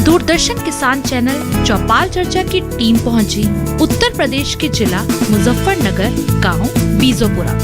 दूरदर्शन किसान चैनल चौपाल चर्चा की टीम पहुंची उत्तर प्रदेश के जिला मुजफ्फरनगर गांव बीजोपुरा।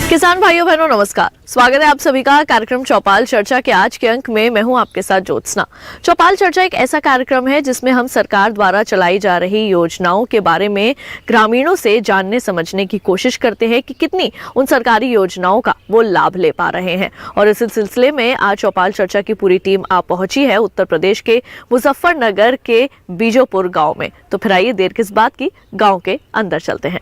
किसान भाइयों बहनों नमस्कार, स्वागत है आप सभी का कार्यक्रम चौपाल चर्चा के आज के अंक में। मैं हूं आपके साथ ज्योत्सना। चौपाल चर्चा एक ऐसा कार्यक्रम है जिसमें हम सरकार द्वारा चलाई जा रही योजनाओं के बारे में ग्रामीणों से जानने समझने की कोशिश करते हैं कि कितनी उन सरकारी योजनाओं का वो लाभ ले पा रहे हैं। और इस सिलसिले में आज चौपाल चर्चा की पूरी टीम आ पहुंची है उत्तर प्रदेश के मुजफ्फरनगर के बीजोपुर गाँव में। तो फिर आइए देर किस बात की, गाँव के अंदर चलते हैं।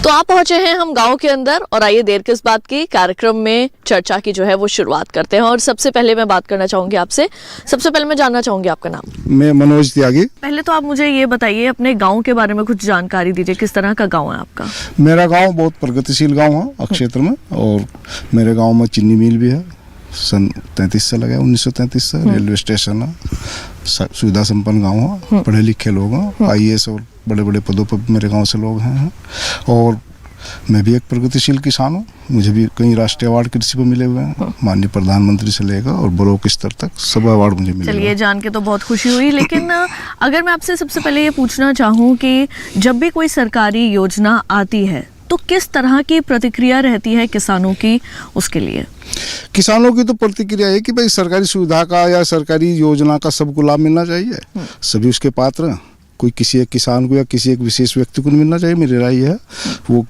तो आप पहुंचे हैं हम गांव के अंदर और आइए देर किस बात की, कार्यक्रम में चर्चा की जो है वो शुरुआत करते हैं। और सबसे पहले मैं बात करना चाहूंगी आपसे। सबसे पहले मैं जानना चाहूंगी आपका नाम। मैं मनोज त्यागी। पहले तो आप मुझे ये बताइए अपने गांव के बारे में कुछ जानकारी दीजिए, किस तरह का गांव है आपका? मेरा गांव बहुत प्रगतिशील गांव है क्षेत्र में, और मेरे गांव में चीनी मिल भी है। सन 33 से लगा 1933 से। रेलवे स्टेशन है, सुविधा संपन्न गाँव है, पढ़े लिखे लोग हैं, IAS और बड़े बड़े पदों पर मेरे गांव से लोग हैं। और मैं भी एक प्रगतिशील किसान हूँ। मुझे भी कई राष्ट्रीय अवार्ड कृषि पर मिले हुए हैं, माननीय प्रधानमंत्री से लेकर और ब्लॉक स्तर तक सब अवार्ड मुझे मिले। चलिए, जान के तो बहुत खुशी हुई। लेकिन अगर मैं आपसे सबसे पहले ये पूछना चाहूँ कि जब भी कोई सरकारी योजना आती है तो किस तरह की प्रतिक्रिया रहती है किसानों की उसके लिए? किसानों की तो प्रतिक्रिया है कि भाई सरकारी सुविधा का या सरकारी योजना का सबको लाभ मिलना चाहिए, सभी उसके पात्र हैं। कोई किसी एक किसान को या किसी एक विशेष व्यक्ति को नहीं मिलना चाहिए, मेरी राय है। वो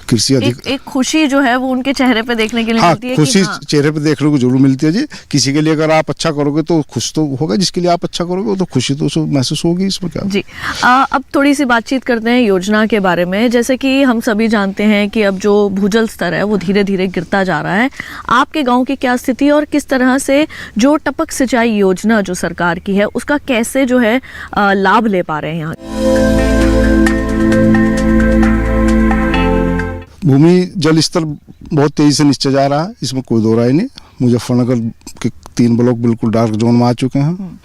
कृषि एक खुशी जो है वो उनके चेहरे पे देखने के लिए मिलती है। खुशी चेहरे पे देखने को जरूर मिलती है जी। किसी के लिए अगर आप अच्छा करोगे तो खुश तो होगा, जिसके लिए आप अच्छा करोगे तो खुशी तो महसूस होगी, इसमें क्या जी। अब थोड़ी सी बातचीत करते हैं योजना के बारे में। जैसे कि हम सभी जानते हैं कि अब जो भूजल स्तर है वो धीरे धीरे गिरता जा रहा है। आपके गाँव की क्या स्थिति और किस तरह से जो टपक सिंचाई योजना जो सरकार की है उसका कैसे जो है लाभ ले पा रहे हैं यहाँ? भूमि जल स्तर बहुत तेजी से नीचे जा रहा है, इसमें कोई दो राय नहीं। मुजफ्फरनगर के 3 ब्लॉक बिल्कुल डार्क जोन में आ चुके हैं।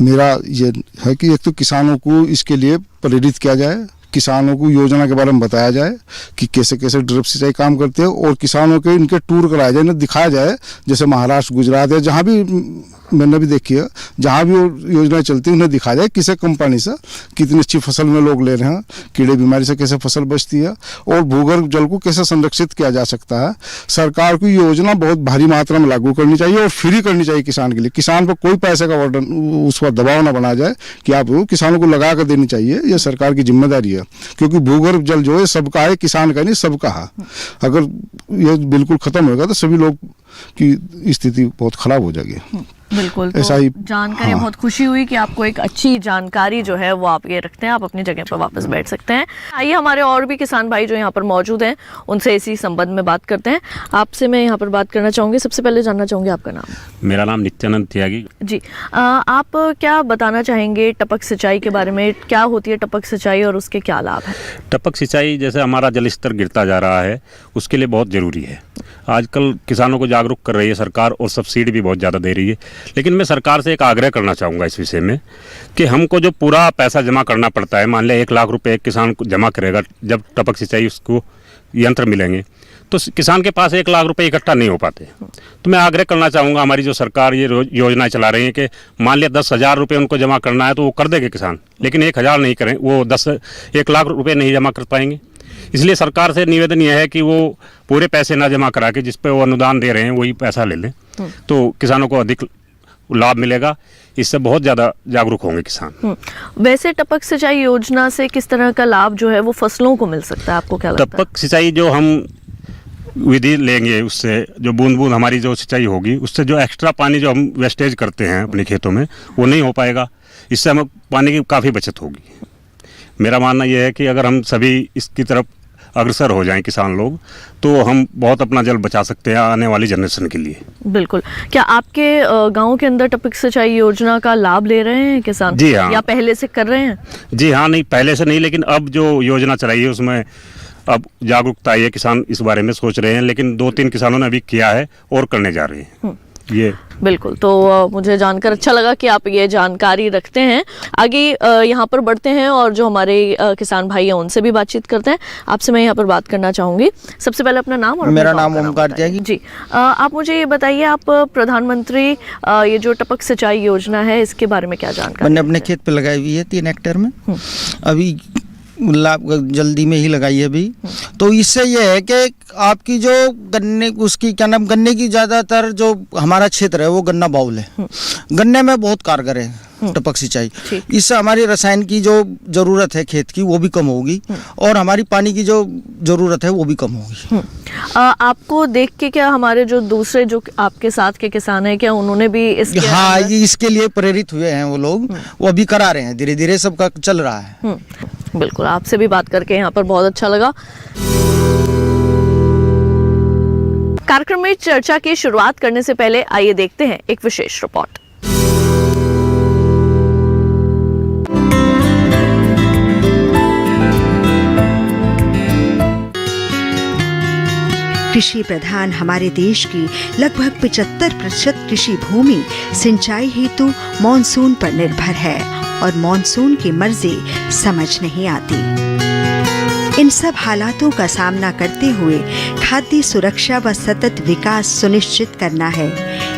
मेरा ये है कि एक तो किसानों को इसके लिए प्रेरित किया जाए, किसानों को योजना के बारे में बताया जाए कि कैसे कैसे ड्रिप सिंचाई काम करते हैं, और किसानों के इनके टूर कराया जाए, इन्हें दिखाया जाए। जैसे महाराष्ट्र, गुजरात या जहाँ भी मैंने भी देखी है, जहाँ भी वो योजनाएं चलती है उन्हें दिखाया जाए किसी कंपनी से कितनी अच्छी फसल में लोग ले रहे हैं, कीड़े बीमारी से कैसे फसल बचती है, और भूगर्भ जल को कैसे संरक्षित किया जा सकता है। सरकार को योजना बहुत भारी मात्रा में लागू करनी चाहिए और फ्री करनी चाहिए किसान के लिए। किसान पर कोई पैसे का वर्डन, उस पर दबाव ना बनाया जाए कि आप किसानों को लगा कर देनी चाहिए। यह सरकार की जिम्मेदारी है, क्योंकि भूगर्भ जल जो है सबका है, किसान का नहीं, सबका है। अगर ये बिल्कुल खत्म होगा तो सभी लोग की स्थिति बहुत खराब हो जाएगी। बिल्कुल, तो जानकारी बहुत खुशी हुई कि आपको एक अच्छी जानकारी जो है वो आप ये रखते हैं। आप अपनी जगह पर वापस बैठ सकते हैं। आइए हमारे और भी किसान भाई जो यहाँ पर मौजूद हैं उनसे इसी संबंध में बात करते हैं। आपसे मैं यहाँ पर बात करना चाहूँगी। सबसे पहले जानना चाहूँगी आपका नाम। मेरा नाम नित्यानंद त्यागी जी। आप क्या बताना चाहेंगे टपक सिंचाई के बारे में? क्या होती है टपक सिंचाई और उसके क्या लाभ है? टपक सिंचाई जैसे हमारा जल स्तर गिरता जा रहा है उसके लिए बहुत ज़रूरी है। आजकल किसानों को जागरूक कर रही है सरकार और सब्सिडी भी बहुत ज़्यादा दे रही है। लेकिन मैं सरकार से एक आग्रह करना चाहूँगा इस विषय में कि हमको जो पूरा पैसा जमा करना पड़ता है, मान लिया 1 लाख रुपए एक किसान को जमा करेगा, जब टपक सिंचाई उसको यंत्र मिलेंगे तो किसान के पास 1 लाख रुपए इकट्ठा नहीं हो पाते। तो मैं आग्रह करना चाहूँगा, हमारी जो सरकार ये योजना चला रही है कि मान लिया 10,000 रुपये उनको जमा करना है तो वो कर देंगे किसान, लेकिन 1,000 नहीं करें, वो 1 लाख रुपये नहीं जमा कर पाएंगे। इसलिए सरकार से निवेदन यह है कि वो पूरे पैसे ना जमा करा के जिस पे वो अनुदान दे रहे हैं वही पैसा ले लें, तो किसानों को अधिक लाभ मिलेगा। इससे बहुत ज़्यादा जागरूक होंगे किसान। वैसे टपक सिंचाई योजना से किस तरह का लाभ जो है वो फसलों को मिल सकता है, आपको क्या लगता है? टपक सिंचाई जो हम विधि लेंगे उससे जो बूंद बूंद हमारी जो सिंचाई होगी उससे जो एक्स्ट्रा पानी जो हम वेस्टेज करते हैं अपने खेतों में वो नहीं हो पाएगा। इससे हमें पानी की काफ़ी बचत होगी। मेरा मानना यह है कि अगर हम सभी इसकी तरफ अग्रसर हो जाएं किसान लोग तो हम बहुत अपना जल बचा सकते हैं आने वाली जनरेशन के लिए। बिल्कुल। क्या आपके गांव के अंदर टपक सिंचाई योजना का लाभ ले रहे हैं किसान? जी हाँ। या पहले से कर रहे हैं? जी हाँ, नहीं पहले से नहीं, लेकिन अब जो योजना चलाई है उसमें अब जागरूकता आई है, किसान इस बारे में सोच रहे हैं, लेकिन 2-3 किसानों ने अभी किया है और करने जा रहे हैं ये। बिल्कुल, तो मुझे जानकर अच्छा लगा कि आप ये जानकारी रखते हैं। आगे यहाँ पर बढ़ते हैं और जो हमारे किसान भाई हैं उनसे भी बातचीत करते हैं। आपसे मैं यहाँ पर बात करना चाहूँगी। सबसे पहले अपना नाम और मेरा नाम ओमकार त्यागी जी। आप मुझे ये बताइए, आप प्रधानमंत्री ये जो टपक सिंचाई योजना है इसके बारे में क्या जानकारी? मैंने अपने खेत पे लगाई हुई है 3 हेक्टेयर में, अभी जल्दी में ही लगाई है अभी। तो इससे ये है कि आपकी जो गन्ने की ज़्यादातर जो हमारा क्षेत्र है वो गन्ना बाउल है, गन्ने में बहुत कारगर है टपक सिंचाई। इससे हमारी रसायन की जो ज़रूरत है खेत की वो भी कम होगी और हमारी पानी की जो ज़रूरत है वो भी कम होगी। आपको देख के क्या हमारे जो दूसरे जो आपके साथ के किसान हैं, क्या उन्होंने भी इसके लिए प्रेरित हुए हैं? वो लोग वो अभी करा रहे हैं, धीरे धीरे सबका चल रहा है। बिल्कुल, आपसे भी बात करके यहाँ पर बहुत अच्छा लगा। कार्यक्रम में चर्चा की शुरुआत करने से पहले आइए देखते हैं एक विशेष रिपोर्ट। कृषि प्रधान हमारे देश की लगभग 75% कृषि भूमि सिंचाई हेतु मॉनसून पर निर्भर है और मॉनसून की मर्जी समझ नहीं आती। इन सब हालातों का सामना करते हुए खाद्य सुरक्षा व सतत विकास सुनिश्चित करना है।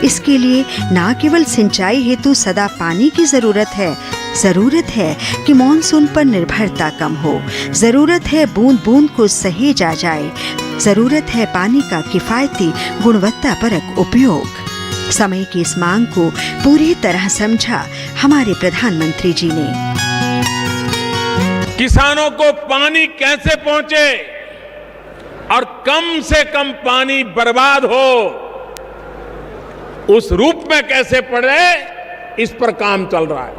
इसके लिए न केवल सिंचाई हेतु सदा पानी की जरूरत है कि मॉनसून पर निर्भरता कम हो। जरूरत है बूंद बूंद को सहेजा जाए। जरूरत है पानी का किफायती गुणवत्तापरक उपयोग। समय की इस मांग को पूरी तरह समझा हमारे प्रधानमंत्री जी ने। किसानों को पानी कैसे पहुंचे और कम से कम पानी बर्बाद हो उस रूप में कैसे पड़े, इस पर काम चल रहा है।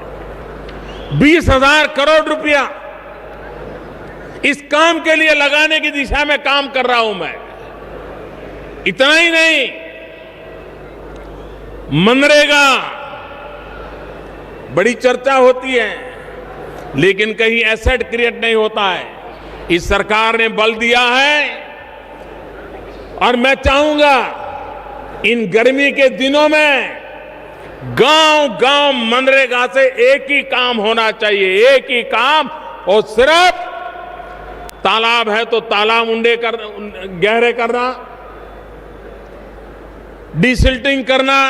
20,000 करोड़ रुपया इस काम के लिए लगाने की दिशा में काम कर रहा हूं मैं। इतना ही नहीं, मनरेगा बड़ी चर्चा होती है लेकिन कहीं एसेट क्रिएट नहीं होता है। इस सरकार ने बल दिया है और मैं चाहूंगा इन गर्मी के दिनों में गांव-गांव मनरेगा से एक ही काम होना चाहिए, एक ही काम, और सिर्फ तालाब है तो तालाब गहरे करना, डिसिल्टिंग करना,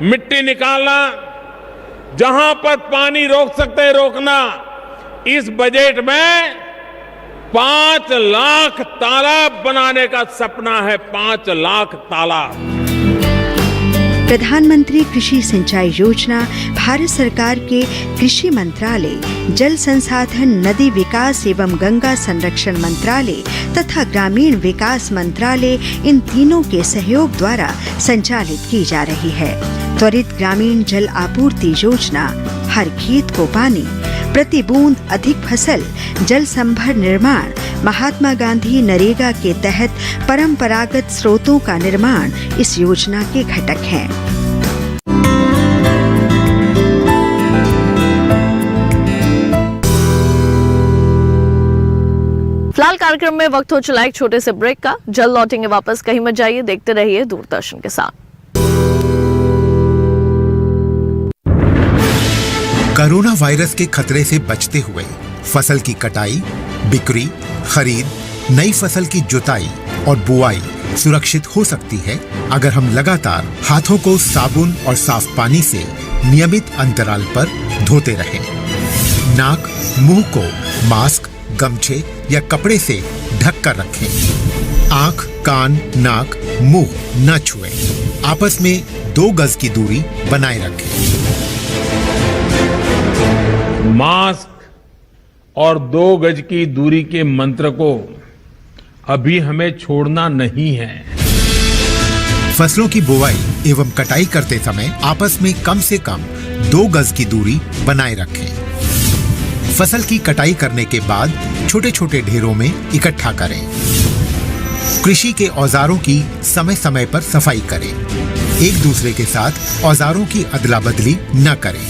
मिट्टी निकालना, जहां पर पानी रोक सकते हैं रोकना। इस बजट में 5 लाख तालाब बनाने का सपना है, 5 लाख तालाब। प्रधानमंत्री कृषि सिंचाई योजना भारत सरकार के कृषि मंत्रालय, जल संसाधन नदी विकास एवं गंगा संरक्षण मंत्रालय तथा ग्रामीण विकास मंत्रालय, इन तीनों के सहयोग द्वारा संचालित की जा रही है। त्वरित ग्रामीण जल आपूर्ति योजना, हर खेत को पानी, प्रति बूंद अधिक फसल, जल संभर निर्माण, महात्मा गांधी नरेगा के तहत परंपरागत स्रोतों का निर्माण इस योजना के घटक हैं। फिलहाल कार्यक्रम में वक्त हो चला एक छोटे से ब्रेक का। जल्द लौटेंगे वापस, कहीं मत जाइए, देखते रहिए दूरदर्शन के साथ। कोरोना वायरस के खतरे से बचते हुए फसल की कटाई, बिक्री, खरीद, नई फसल की जुताई और बुआई सुरक्षित हो सकती है अगर हम लगातार हाथों को साबुन और साफ पानी से नियमित अंतराल पर धोते रहें। नाक, मुंह को मास्क, गमछे या कपड़े से ढक कर रखें। आंख, कान, नाक, मुंह न छुएं। आपस में 2 गज की दूरी बनाए रखें। मास्क और 2 गज की दूरी के मंत्र को अभी हमें छोड़ना नहीं है। फसलों की बुवाई एवं कटाई करते समय आपस में कम से कम 2 गज की दूरी बनाए रखें। फसल की कटाई करने के बाद छोटे छोटे ढेरों में इकट्ठा करें। कृषि के औजारों की समय समय पर सफाई करें। एक दूसरे के साथ औजारों की अदला बदली न करें।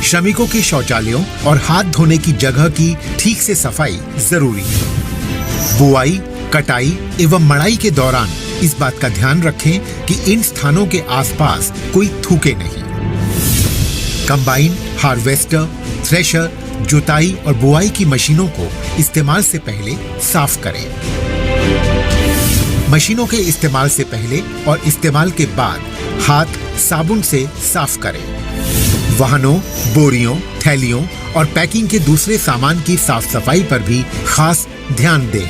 श्रमिकों के शौचालयों और हाथ धोने की जगह की ठीक से सफाई जरूरी है। बुआई, कटाई एवं मड़ाई के दौरान इस बात का ध्यान रखें कि इन स्थानों के आसपास कोई थूके नहीं। कंबाइन, हार्वेस्टर, थ्रेशर, जुताई और बुआई की मशीनों को इस्तेमाल से पहले साफ करें। मशीनों के इस्तेमाल से पहले और इस्तेमाल के बाद हाथ साबुन से साफ करें। वाहनों, बोरियों, थैलियों और पैकिंग के दूसरे सामान की साफ सफाई पर भी खास ध्यान दें।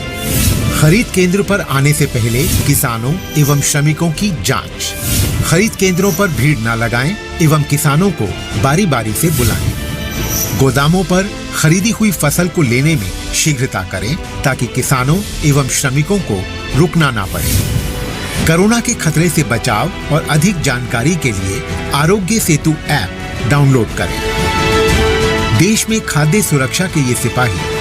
खरीद केंद्र पर आने से पहले किसानों एवं श्रमिकों की जांच। खरीद केंद्रों पर भीड़ न लगाएं एवं किसानों को बारी बारी से बुलाएं। गोदामों पर खरीदी हुई फसल को लेने में शीघ्रता करें ताकि किसानों एवं श्रमिकों को रुकना ना पड़े। कोरोना के खतरे से बचाव और अधिक जानकारी के लिए आरोग्य सेतु ऐप डाउनलोड करें। देश में खाद्य सुरक्षा के ये सिपाही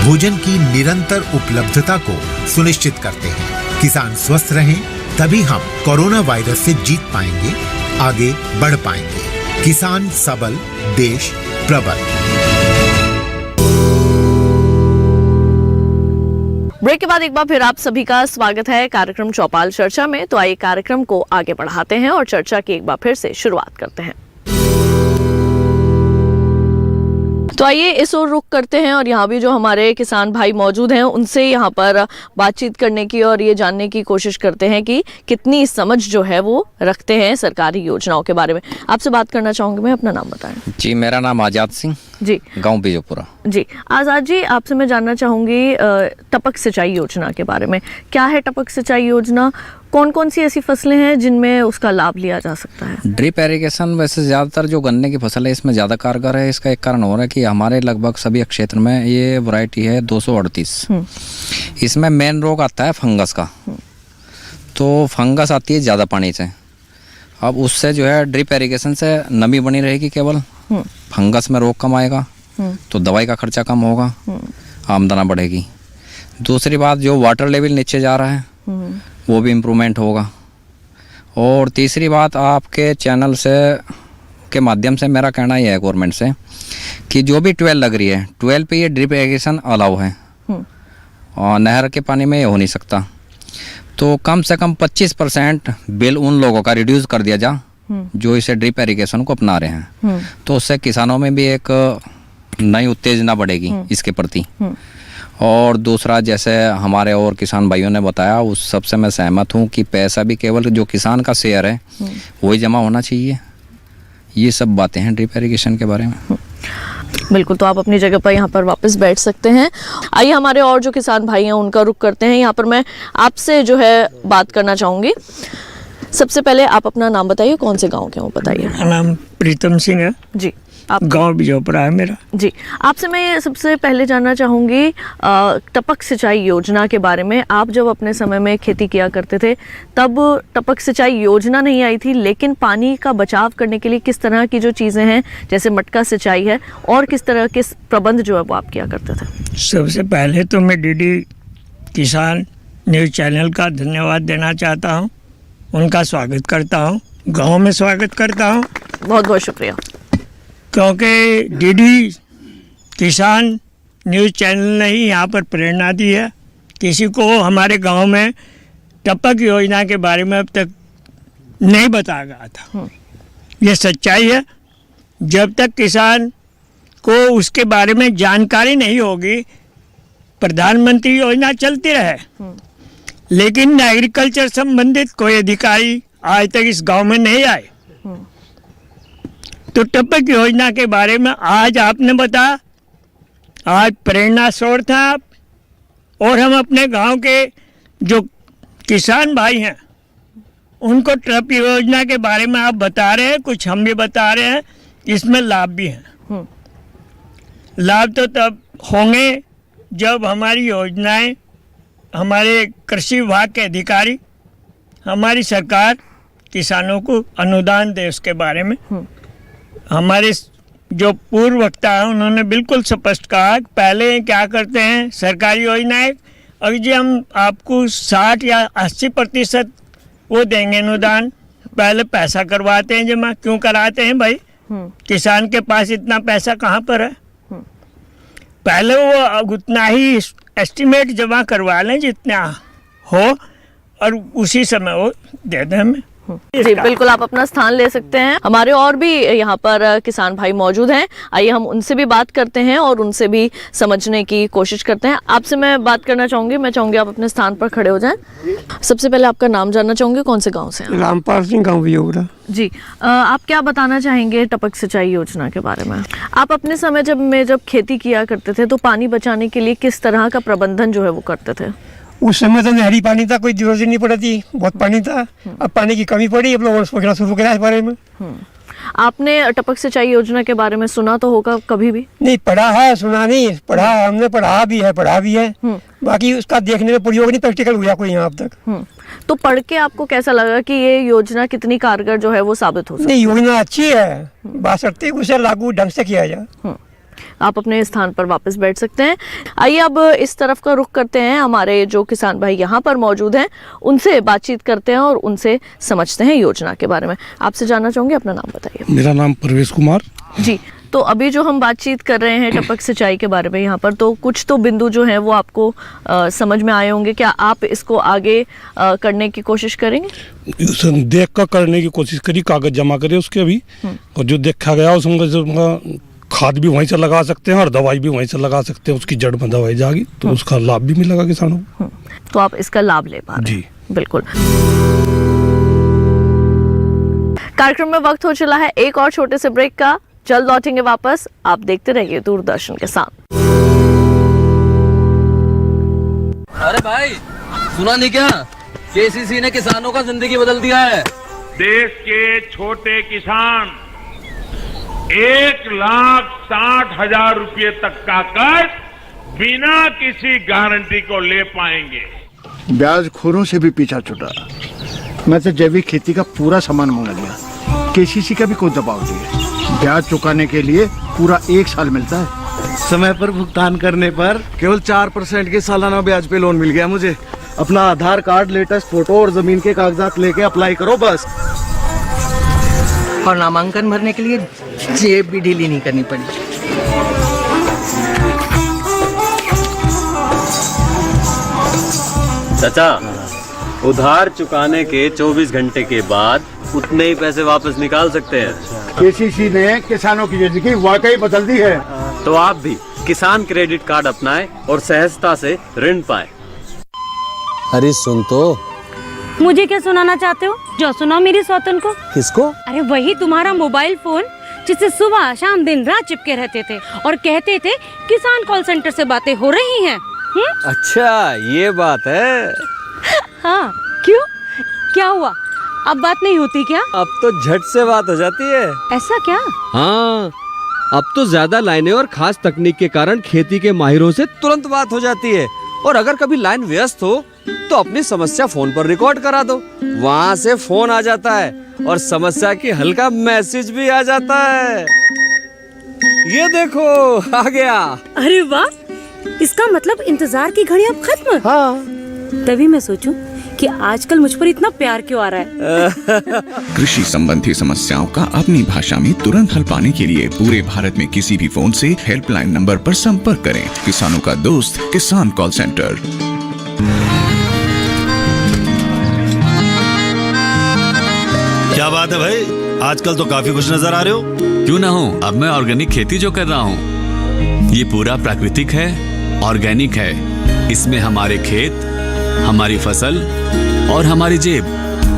भोजन की निरंतर उपलब्धता को सुनिश्चित करते हैं। किसान स्वस्थ रहें तभी हम कोरोना वायरस से जीत पाएंगे, आगे बढ़ पाएंगे। किसान सबल, देश प्रबल। ब्रेक के बाद एक बार फिर आप सभी का स्वागत है कार्यक्रम चौपाल चर्चा में। तो आइए कार्यक्रम को आगे बढ़ाते हैं और चर्चा की एक बार फिर से शुरुआत करते हैं। तो आइए इस ओर रुख करते हैं और यहाँ भी जो हमारे किसान भाई मौजूद हैं उनसे यहाँ पर बातचीत करने की और ये जानने की कोशिश करते हैं कि कितनी समझ जो है वो रखते हैं सरकारी योजनाओं के बारे में। आपसे बात करना चाहूँगी मैं, अपना नाम बताएं। जी, मेरा नाम आज़ाद सिंह जी, गांव बीजोपुरा। जी आज़ाद जी, आपसे मैं जानना चाहूँगी टपक सिंचाई योजना के बारे में। क्या है टपक सिंचाई योजना, कौन कौन सी ऐसी फसलें हैं जिनमें उसका लाभ लिया जा सकता है? ड्रिप इरिगेशन वैसे ज़्यादातर जो गन्ने की फसल है इसमें ज़्यादा कारगर है। इसका एक कारण हो रहा है कि हमारे लगभग सभी क्षेत्र में ये वैरायटी है 238। इसमें मेन रोग आता है फंगस का। तो फंगस आती है ज़्यादा पानी से। अब उससे जो है ड्रिप इरिगेशन से नमी बनी रहेगी केवल, फंगस में रोग कम आएगा तो दवाई का खर्चा कम होगा, आमदनी बढ़ेगी। दूसरी बात, जो वाटर लेवल नीचे जा रहा है वो भी इम्प्रूवमेंट होगा। और तीसरी बात, आपके चैनल से के माध्यम से मेरा कहना ये है गवर्नमेंट से कि जो भी ट्वेल लग रही है, 12 पे ये ड्रिप इरिगेशन अलाउ है और नहर के पानी में ये हो नहीं सकता। तो कम से कम 25% बिल उन लोगों का रिड्यूस कर दिया जा जो इसे ड्रिप इरिगेशन को अपना रहे हैं। तो उससे किसानों में भी एक नई उत्तेजना बढ़ेगी इसके प्रति। और दूसरा, जैसे हमारे और किसान भाइयों ने बताया उस सबसे मैं सहमत हूँ कि पैसा भी केवल जो किसान का शेयर है वही जमा होना चाहिए। ये सब बातें हैं ड्रिप इरिगेशन के बारे में। बिल्कुल, तो आप अपनी जगह पर यहाँ पर वापस बैठ सकते हैं। आइए हमारे और जो किसान भाई हैं उनका रुख करते हैं। यहाँ पर मैं आपसे जो है बात करना चाहूँगी। सबसे पहले आप अपना नाम बताइए, कौन से गाँव के हो बताइए। मेरा नाम प्रीतम सिंह है जी, आप गांव बीजोपुरा है मेरा। जी, आपसे मैं सबसे पहले जानना चाहूँगी टपक सिंचाई योजना के बारे में। आप जब अपने समय में खेती किया करते थे तब टपक सिंचाई योजना नहीं आई थी, लेकिन पानी का बचाव करने के लिए किस तरह की जो चीज़ें हैं जैसे मटका सिंचाई है और किस तरह के प्रबंध जो है वो आप किया करते थे? सबसे पहले तो मैं डीडी किसान न्यूज़ चैनल का धन्यवाद देना चाहता हूँ, उनका स्वागत करता हूँ, गाँव में स्वागत करता हूँ। बहुत बहुत शुक्रिया। क्योंकि डीडी किसान न्यूज़ चैनल ने ही यहाँ पर प्रेरणा दी है। किसी को हमारे गांव में टपक योजना के बारे में अब तक नहीं बताया गया था। ये सच्चाई है। जब तक किसान को उसके बारे में जानकारी नहीं होगी, प्रधानमंत्री योजना चलती रहे, लेकिन एग्रीकल्चर संबंधित कोई अधिकारी आज तक इस गांव में नहीं आए। तो टपक योजना के बारे में आज आपने बताया, आज प्रेरणा स्रोत था आप, और हम अपने गांव के जो किसान भाई हैं उनको टपक योजना के बारे में आप बता रहे हैं, कुछ हम भी बता रहे हैं। इसमें लाभ भी हैं। लाभ तो तब होंगे जब हमारी योजनाएं, हमारे कृषि विभाग के अधिकारी, हमारी सरकार किसानों को अनुदान दे। उसके बारे में हमारे जो पूर्व वक्ता हैं उन्होंने बिल्कुल स्पष्ट कहा कि पहले क्या करते हैं सरकारी योजनाएं, अगर जी हम आपको 60 या 80% वो देंगे अनुदान, पहले पैसा करवाते हैं जमा। क्यों कराते हैं भाई? किसान के पास इतना पैसा कहाँ पर है? पहले वो उतना ही एस्टीमेट जमा करवा लें जितना हो और उसी समय वो दे दें हमें। जी बिल्कुल, आप अपना स्थान ले सकते हैं। हमारे और भी यहाँ पर किसान भाई मौजूद हैं, आइए हम उनसे भी बात करते हैं और उनसे भी समझने की कोशिश करते हैं। आपसे मैं बात करना चाहूँगी, मैं चाहूँगी आप अपने स्थान पर खड़े हो जाएं। सबसे पहले आपका नाम जानना चाहूँगी, कौन से गांव से हैं? रामपाल सिंह गाँव वियोगरा। जी आप क्या बताना चाहेंगे टपक सिंचाई योजना के बारे में? आप अपने समय जब खेती किया करते थे तो पानी बचाने के लिए किस तरह का प्रबंधन जो है वो करते थे? उस समय तो नहरी पानी था, कोई जरूरत नहीं पड़ी थी, बहुत पानी था। अब पानी की कमी पड़ी, अब लोगों सोचना शुरू करा इस बारे में। आपने टपक सिंचाई योजना के बारे में सुना तो होगा कभी भी? नहीं, पढ़ा है, सुना नहीं, पढ़ा हमने, पढ़ा भी है। बाकी उसका देखने में प्रयोग नहीं प्रैक्टिकल हुआ कोई यहाँ अब तक। तो पढ़ के आपको कैसा लगा कि ये योजना कितनी कारगर जो है वो साबित हो सकती है? नहीं, योजना अच्छी है, बात उसे लागू ढंग से किया जाए। आप अपने स्थान पर वापस बैठ सकते हैं। आइए अब इस तरफ का रुख करते हैं, हमारे जो किसान भाई यहाँ पर मौजूद हैं उनसे बातचीत करते हैं और उनसे समझते हैं योजना के बारे में। आपसे जानना चाहूँगी, अपना नाम बताइए। मेरा नाम परवेश कुमार। जी, तो अभी जो हम बातचीत कर रहे हैं टपक सिंचाई के बारे में यहाँ पर, तो कुछ तो बिंदु जो हैं वो आपको समझ में आए होंगे। क्या आप इसको आगे करने की कोशिश करेंगे? देख कर करने की कोशिश करी, कागज जमा करे उसके अभी, और जो देखा गया उसमें खाद भी वहीं से लगा सकते हैं और दवाई भी वहीं से लगा सकते हैं, उसकी जड़ में दवाई जाएगी तो उसका लाभ भी मिलेगा किसानों को। तो आप इसका लाभ ले पा रहे हैं? जी बिल्कुल। कार्यक्रम में वक्त हो चला है एक और छोटे से ब्रेक का, जल्द लौटेंगे वापस। आप देखते रहिए दूरदर्शन के साथ। अरे भाई, सुना नहीं क्या? केसीसी ने किसानों का जिंदगी बदल दिया है। देश के छोटे किसान 1,60,000 रुपए तक का कर्ज बिना किसी गारंटी को ले पाएंगे। ब्याज खोरों से भी पीछा छुटा। मैं तो जैविक खेती का पूरा सामान मंगा लिया, केसीसी का भी कोई दबाव नहीं है। ब्याज चुकाने के लिए पूरा 1 साल मिलता है। समय पर भुगतान करने पर केवल 4% के सालाना ब्याज पे लोन मिल गया मुझे। अपना आधार कार्ड, लेटेस्ट फोटो और जमीन के कागजात लेके अप्लाई करो बस। और नामांकन भरने के लिए जेब भी ढीली नहीं करनी पड़ी। चाचा, उधार चुकाने के 24 घंटे के बाद उतने ही पैसे वापस निकाल सकते हैं। केसीसी ने किसानों की जिंदगी वाकई बदल दी है। तो आप भी किसान क्रेडिट कार्ड अपनाएं और सहजता से ऋण पाएं। अरे सुन तो, मुझे क्या सुनाना चाहते हो? जो सुनाओ मेरी सौतन को। किसको? अरे वही तुम्हारा मोबाइल फोन जिससे सुबह शाम दिन रात चिपके रहते थे और कहते थे किसान कॉल सेंटर से बातें हो रही हैं। अच्छा, ये बात है। हाँ, क्यों, क्या हुआ? अब बात नहीं होती क्या? अब तो झट से बात हो जाती है। ऐसा क्या? हाँ, अब तो ज्यादा लाइनें और खास तकनीक के कारण खेती के माहिरों से तुरंत बात हो जाती है। और अगर कभी लाइन व्यस्त हो तो अपनी समस्या फोन पर रिकॉर्ड करा दो, वहाँ से फोन आ जाता है और समस्या की हल का मैसेज भी आ जाता है। ये देखो, आ गया। अरे वाह, इसका मतलब इंतजार की घड़ी अब खत्म। हाँ। तभी मैं सोचूं कि आजकल मुझ पर इतना प्यार क्यों आ रहा है। कृषि संबंधी समस्याओं का अपनी भाषा में तुरंत हल पाने के लिए पूरे भारत में किसी भी फोन से हेल्पलाइन नंबर पर संपर्क करें। किसानों का दोस्त किसान कॉल सेंटर। क्या बात है भाई, आजकल तो काफी खुश नजर आ रहे हो। क्यों ना हो, अब मैं ऑर्गेनिक खेती जो कर रहा हूँ ये पूरा प्राकृतिक है, ऑर्गेनिक है। इसमें हमारे खेत, हमारी फसल और हमारी जेब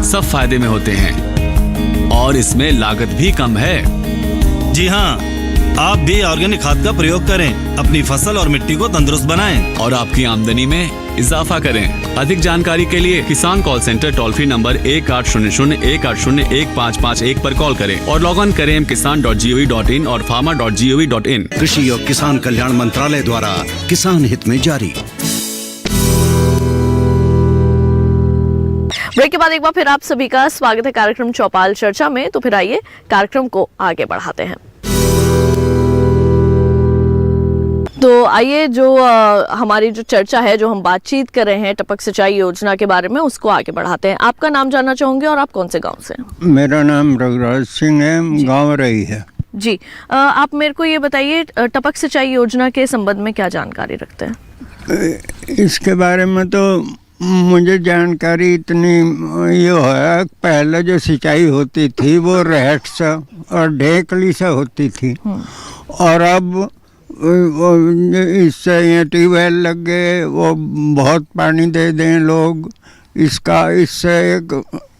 सब फायदे में होते हैं और इसमें लागत भी कम है। जी हाँ, आप भी ऑर्गेनिक खाद का प्रयोग करें, अपनी फसल और मिट्टी को तंदुरुस्त बनाएं और आपकी आमदनी में इजाफा करें। अधिक जानकारी के लिए किसान call centre toll free number 1800-180-1551 पर कॉल करें और लॉग ऑन करें kisan.gov.in और farmer.gov.in। कृषि और किसान कल्याण मंत्रालय द्वारा किसान हित में जारी। ब्रेक के बाद एक बार फिर आप सभी का स्वागत है कार्यक्रम चौपाल चर्चा में। तो फिर आइए कार्यक्रम को आगे बढ़ाते हैं। तो आइए जो हमारी जो चर्चा है, जो हम बातचीत कर रहे हैं टपक सिंचाई योजना के बारे में, उसको आगे बढ़ाते हैं। आपका नाम जानना चाहूंगे और आप कौन से गांव से हैं? मेरा नाम रघुराज सिंह है, गांव रही है। जी, आप मेरे को ये बताइए टपक सिंचाई योजना के संबंध में क्या जानकारी रखते हैं? इसके बारे में तो मुझे जानकारी इतनी ये है, पहले जो सिंचाई होती थी वो रहट से और ढेकली से होती थी, और अब इससे ये ट्यूबवेल लग गए, वो बहुत पानी दे दें लोग, इससे एक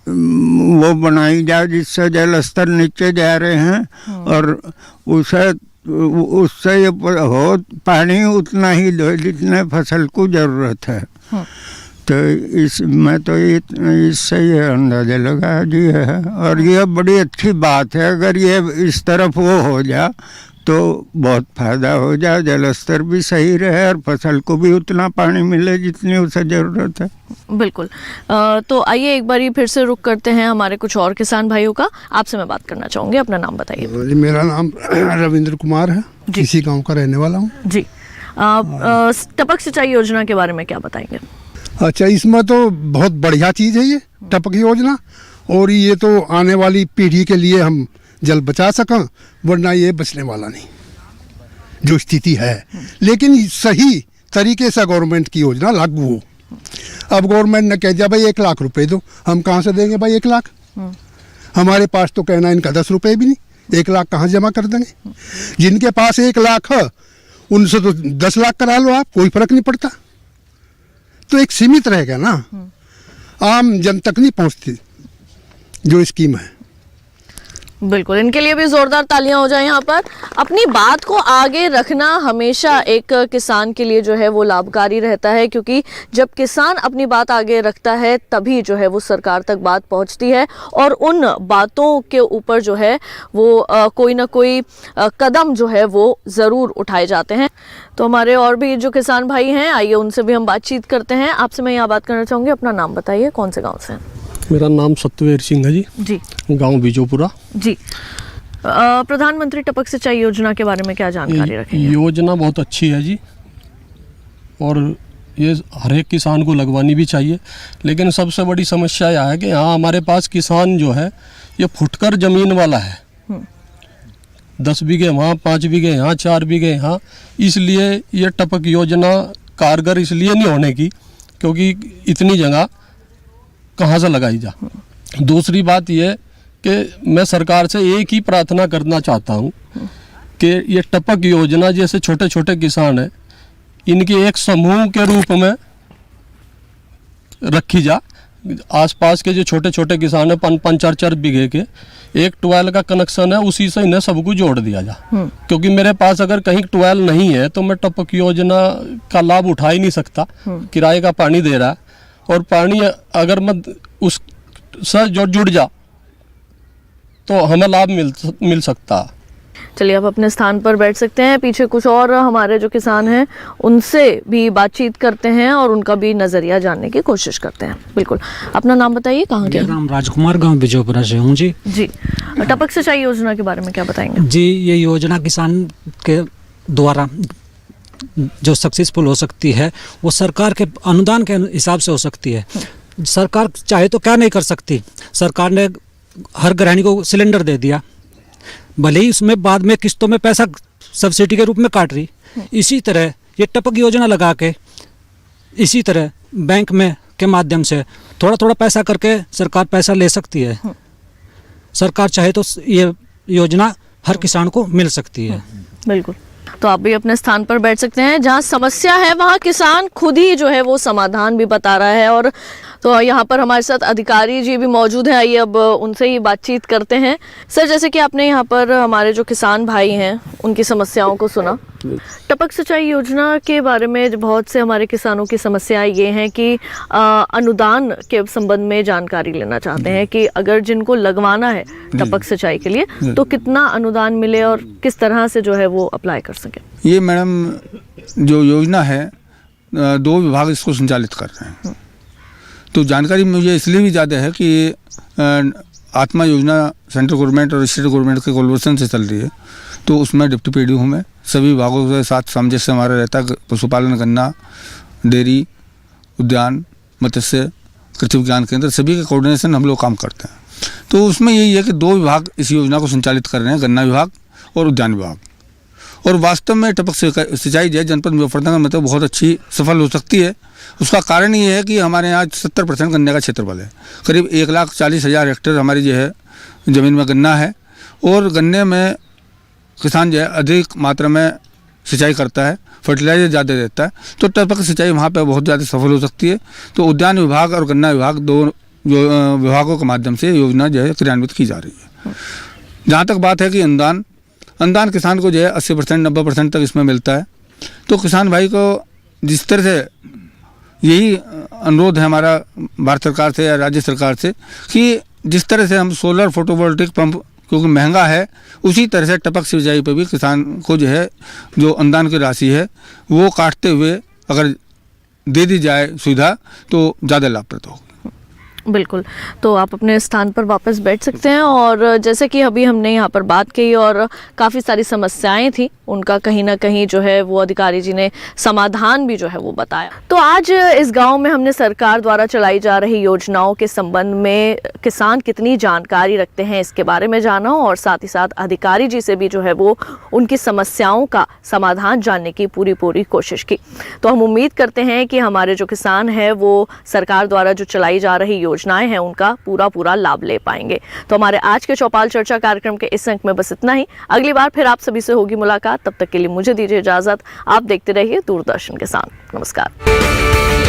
वो बनाई जाए जिससे जल स्तर नीचे जा रहे हैं, और उससे ये हो पानी उतना ही दो जितने फसल को ज़रूरत है। तो इसमें तो इससे ये अंदाजा लगा जी है, और ये बड़ी अच्छी बात है। अगर ये इस तरफ वो हो जाए तो बहुत फ़ायदा हो जाए, जल स्तर भी सही रहे और फसल को भी उतना पानी मिले जितनी उसे ज़रूरत है। बिल्कुल। तो आइए एक बार फिर से रुक करते हैं हमारे कुछ और किसान भाइयों का। आपसे मैं बात करना चाहूँगी, अपना नाम बताइए। मेरा नाम रविंद्र कुमार है, इसी गांव का रहने वाला हूँ जी। टपक सिंचाई योजना के बारे में क्या बताएंगे? अच्छा, इसमें तो बहुत बढ़िया चीज़ है ये टपक योजना, और ये तो आने वाली पीढ़ी के लिए हम जल बचा सकें, वरना ये बचने वाला नहीं जो स्थिति है। लेकिन सही तरीके से गवर्नमेंट की योजना लागू हो। अब गवर्नमेंट ने कह दिया भाई 1 लाख रुपए दो, हम कहाँ से देंगे भाई 1 लाख? हमारे पास तो कहना इनका 10 रुपए भी नहीं, 1 लाख कहाँ जमा कर देंगे? जिनके पास 1 लाख है उनसे तो 10 लाख करा लो आप, कोई फर्क नहीं पड़ता। तो एक सीमित रहेगा ना, आम जन तक नहीं पहुँचती जो स्कीम है। बिल्कुल, इनके लिए भी जोरदार तालियां हो जाए यहाँ पर। अपनी बात को आगे रखना हमेशा एक किसान के लिए जो है वो लाभकारी रहता है, क्योंकि जब किसान अपनी बात आगे रखता है तभी जो है वो सरकार तक बात पहुँचती है, और उन बातों के ऊपर जो है वो कोई ना कोई कदम जो है वो ज़रूर उठाए जाते हैं। तो हमारे और भी जो किसान भाई हैं, आइए उनसे भी हम बातचीत करते हैं। आपसे मैं यहाँ बात करना चाहूँगी, अपना नाम बताइए, कौन से गाँव से हैं? मेरा नाम सत्यवीर सिंह है जी, गांव बीजोपुरा जी। प्रधानमंत्री टपक सिंचाई योजना के बारे में क्या जानकारी रखेंगे? योजना बहुत अच्छी है जी, और ये हर एक किसान को लगवानी भी चाहिए। लेकिन सबसे बड़ी समस्या यह है कि यहाँ हमारे पास किसान जो है ये फुटकर ज़मीन वाला है, 10 बीघे वहाँ, 5 बीघे यहाँ, 4 बीघे यहाँ। इसलिए ये टपक योजना कारगर इसलिए नहीं होने की क्योंकि इतनी जगह कहाँ से लगाई जा। दूसरी बात ये कि मैं सरकार से एक ही प्रार्थना करना चाहता हूँ कि ये टपक योजना जैसे छोटे छोटे किसान हैं, इनके एक समूह के रूप में रखी जा। आसपास के जो छोटे छोटे किसान हैं 5-4 बीघे के, एक ट्यूबवेल का कनेक्शन है, उसी से इन्हें सबको जोड़ दिया जा। क्योंकि मेरे पास अगर कहीं ट्यूबवेल नहीं है तो मैं टपक योजना का लाभ उठा ही नहीं सकता। किराए का पानी दे रहा है, और पानी अगर मैं उस से जो जुड़ जा तो हमें लाभ मिल सकता है। चलिए, आप अपने स्थान पर बैठ सकते हैं। पीछे कुछ और हमारे जो किसान हैं उनसे भी बातचीत करते हैं और उनका भी नज़रिया जानने की कोशिश करते हैं। बिल्कुल, अपना नाम बताइए, कहाँ के? नाम राजकुमार, गांव बीजोपुरा से हूँ जी। जी, टपक सिंचाई योजना के बारे में क्या बताएंगे? जी, ये योजना किसान के द्वारा जो सक्सेसफुल हो सकती है वो सरकार के अनुदान के हिसाब से हो सकती है। सरकार चाहे तो क्या नहीं कर सकती। सरकार ने हर गृहिणी को सिलेंडर दे दिया, भले ही उसमें बाद में किस्तों में पैसा सब्सिडी के रूप में काट रही। इसी तरह ये टपक योजना लगा के इसी तरह बैंक में के माध्यम से थोड़ा थोड़ा पैसा करके सरकार पैसा ले सकती है। सरकार चाहे तो ये योजना हर किसान को मिल सकती है। बिल्कुल, तो आप भी अपने स्थान पर बैठ सकते हैं। जहाँ समस्या है वहाँ किसान खुद ही जो है वो समाधान भी बता रहा है। और तो यहाँ पर हमारे साथ अधिकारी जी भी मौजूद हैं, आइए अब उनसे ही बातचीत करते हैं। सर, जैसे कि आपने यहाँ पर हमारे जो किसान भाई हैं उनकी समस्याओं को सुना, टपक सिंचाई योजना के बारे में बहुत से हमारे किसानों की समस्याएं ये हैं कि अनुदान के संबंध में जानकारी लेना चाहते हैं कि अगर जिनको लगवाना है टपक सिंचाई के लिए तो कितना अनुदान मिले और किस तरह से जो है वो अप्लाई कर सके। ये मैडम जो योजना है 2 विभाग इसको संचालित कर रहे हैं, तो जानकारी मुझे इसलिए भी ज़्यादा है कि आत्मा योजना सेंट्रल गवर्नमेंट और स्टेट गवर्नमेंट के कोलैबोरेशन से चल रही है। तो उसमें डिप्टी पीडी हूँ मैं, सभी विभागों के साथ सामंजस्य हमारा रहता है। पशुपालन, गन्ना, डेयरी, उद्यान, मत्स्य, कृषि विज्ञान केंद्र, सभी के कोऑर्डिनेशन हम लोग काम करते हैं। तो उसमें यही है कि 2 विभाग इस योजना को संचालित कर रहे हैं, गन्ना विभाग और उद्यान विभाग। और वास्तव में टपक सिंचाई जो है जनपद मुजफ्फरनगर में तो बहुत अच्छी सफल हो सकती है। उसका कारण ये है कि हमारे यहाँ 70% गन्ने का क्षेत्रफल है। करीब 1,40,000 हेक्टेयर हमारी जो है ज़मीन में गन्ना है और गन्ने में किसान जो है अधिक मात्रा में सिंचाई करता है, फर्टिलाइजर ज़्यादा देता है, तो टपक सिंचाई वहाँ पे बहुत ज़्यादा सफल हो सकती है। तो उद्यान विभाग और गन्ना विभाग दो विभागों के माध्यम से योजना जो है क्रियान्वित की जा रही है। जहाँ तक बात है कि अनुदान किसान को जो है 80% 90% तक इसमें मिलता है। तो किसान भाई को जिस तरह से यही अनुरोध है हमारा भारत सरकार से या राज्य सरकार से कि जिस तरह से हम सोलर फोटोवोल्टिक पंप क्योंकि महंगा है, उसी तरह से टपक सिंचाई पर भी किसान को जो है जो अनुदान की राशि है वो काटते हुए अगर दे दी जाए सुविधा तो ज़्यादा लाभप्रद होगा। बिल्कुल, तो आप अपने स्थान पर वापस बैठ सकते हैं। और जैसे कि अभी हमने यहाँ पर बात की और काफ़ी सारी समस्याएं थी, उनका कहीं ना कहीं जो है वो अधिकारी जी ने समाधान भी जो है वो बताया। तो आज इस गांव में हमने सरकार द्वारा चलाई जा रही योजनाओं के संबंध में किसान कितनी जानकारी रखते हैं इसके बारे में जाना और साथ ही साथ अधिकारी जी से भी जो है वो उनकी समस्याओं का समाधान जानने की पूरी कोशिश की। तो हम उम्मीद करते हैं कि हमारे जो किसान हैं वो सरकार द्वारा जो चलाई जा रही योजनाएं हैं उनका पूरा लाभ ले पाएंगे। तो हमारे आज के चौपाल चर्चा कार्यक्रम के इस अंक में बस इतना ही। अगली बार फिर आप सभी से होगी मुलाकात, तब तक के लिए मुझे दीजिए इजाजत। आप देखते रहिए दूरदर्शन किसान। नमस्कार।